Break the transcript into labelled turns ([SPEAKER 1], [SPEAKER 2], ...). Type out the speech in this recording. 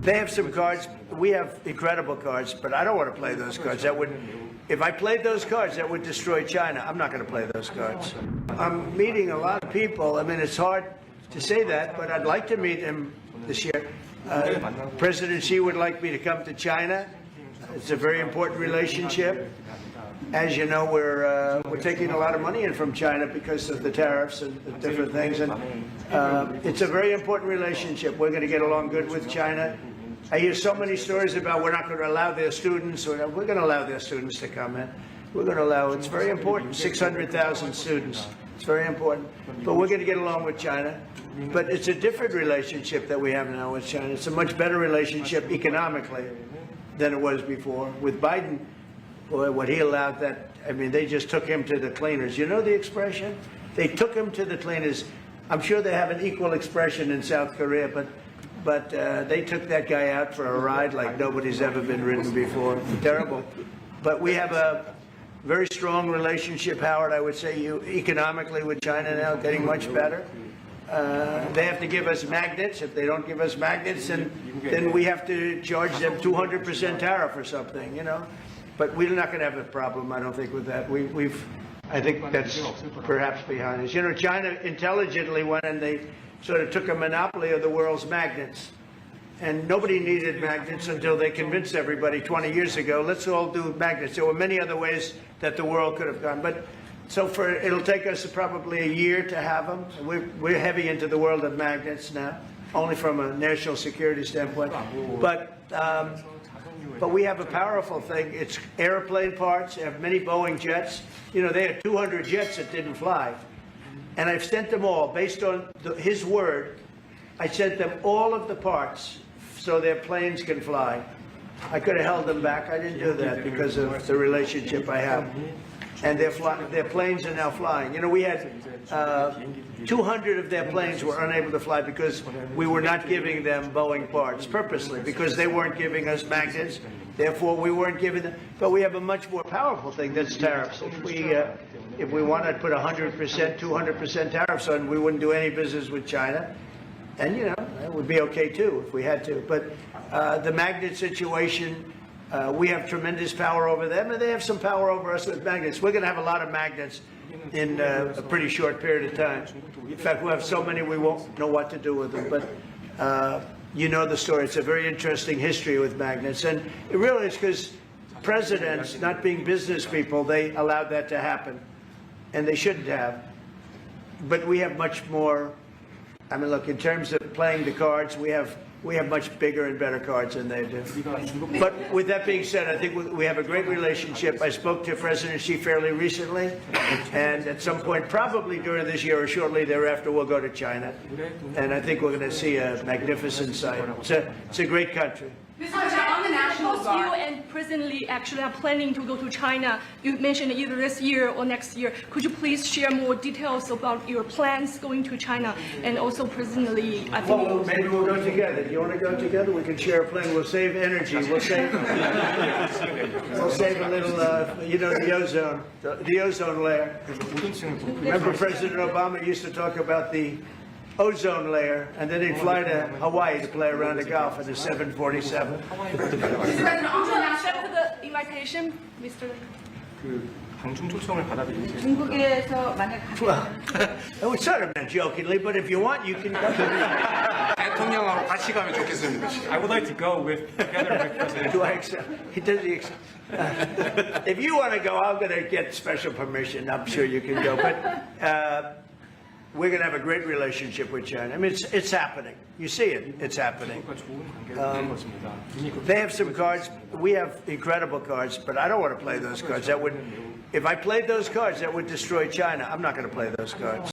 [SPEAKER 1] They have some cards. We have incredible cards, but I don't want to play those cards. If I played those cards, that would destroy China. I'm not going to play those cards. I'm meeting a lot of people. I mean, it's hard to say that, but I'd like to meet him this year. President Xi would like me to come to China. It's a very important relationship. As you know, we're taking a lot of money in from China because of the tariffs and the different things, and it's a very important relationship. We're going to get along good with China. I hear so many stories about we're not going to allow their students, or we're going to allow their students to come in. We're going to allow, it's very important, 600,000 students. It's very important. But we're going to get along with China. But it's a different relationship that we have now with China. It's a much better relationship economically than it was before. With Biden, boy, what he allowed that, I mean, they just took him to the cleaners. You know the expression? They took him to the cleaners. I'm sure they have an equal expression in South Korea, but they took that guy out for a ride like nobody's ever been ridden before. Terrible. But we have a very strong relationship, Howard, I would say, economically with China now, getting much better. They have to give us magnets. If they don't give us magnets, then we have to charge them 200% tariff or something, you know. But we're not going to have a problem, I don't think, with that. I think that's perhaps behind us. You know, China intelligently went and they sort of took a monopoly of the world's magnets. And nobody needed magnets until they convinced everybody 20 years ago, let's all do magnets. There were many other ways that the world could have gone. But so it'll take us probably a year to have them. We're heavy into the world of magnets now, only from a national security standpoint. But we have a powerful thing. It's airplane parts. They have many Boeing jets. You know, they had 200 jets that didn't fly. And I've sent them all, based on his word, I sent them all of the parts so their planes can fly. I could have held them back. I didn't do that because of the relationship I have. And their planes are now flying. You know, we had 200 of their planes were unable to fly because we were not giving them Boeing parts purposely, because they weren't giving us magnets. Therefore, we weren't giving them. But we have a much more powerful thing, that's tariffs. If we wanted to put 100%, 200% tariffs on, we wouldn't do any business with China. And, you know, it would be okay, too, if we had to. But the magnet situation, we have tremendous power over them, and they have some power over us with magnets. We're going to have a lot of magnets in a pretty short period of time. In fact, we'll have so many we won't know what to do with them. But you know the story. It's a very interesting history with magnets. And it really is because presidents, not being business people, they allowed that to happen. And they shouldn't have. But we have much more. I mean, look, in terms of playing the cards, we have much bigger and better cards than they do. But with that being said, I think we have a great relationship. I spoke to President Xi fairly recently, and at some point, probably during this year or shortly thereafter, we'll go to China. And I think we're going to see a magnificent sight. It's a great country.
[SPEAKER 2] On the National Guard, you and President Lee actually are planning to go to China. You mentioned either this year or next year. Could you please share more details about your plans going to China? And also, President Lee, I think.
[SPEAKER 1] Well, maybe we'll go together. Do you want to go together? We can share a plane. We'll save energy. We'll save a little, you know, the ozone layer. Remember, President Obama used to talk about the ozone layer, and then he'd fly to Hawaii to play around the Gulf in a 747.
[SPEAKER 2] Mr. President, also accept the invitation, Mr.
[SPEAKER 3] 중국에서 만약
[SPEAKER 1] Well, it was sort of meant jokingly, but if you want, you can go.
[SPEAKER 4] 대통령하고 같이 가면 좋겠습니다.
[SPEAKER 5] I would like to go together with President.
[SPEAKER 1] Do I accept? If you want to go, I'm going to get special permission. I'm sure you can go. But we're going to have a great relationship with China. I mean, it's happening. You see it. It's happening. They have some cards. We have incredible cards, but I don't want to play those cards. If I played those cards, that would destroy China. I'm not going to play those cards.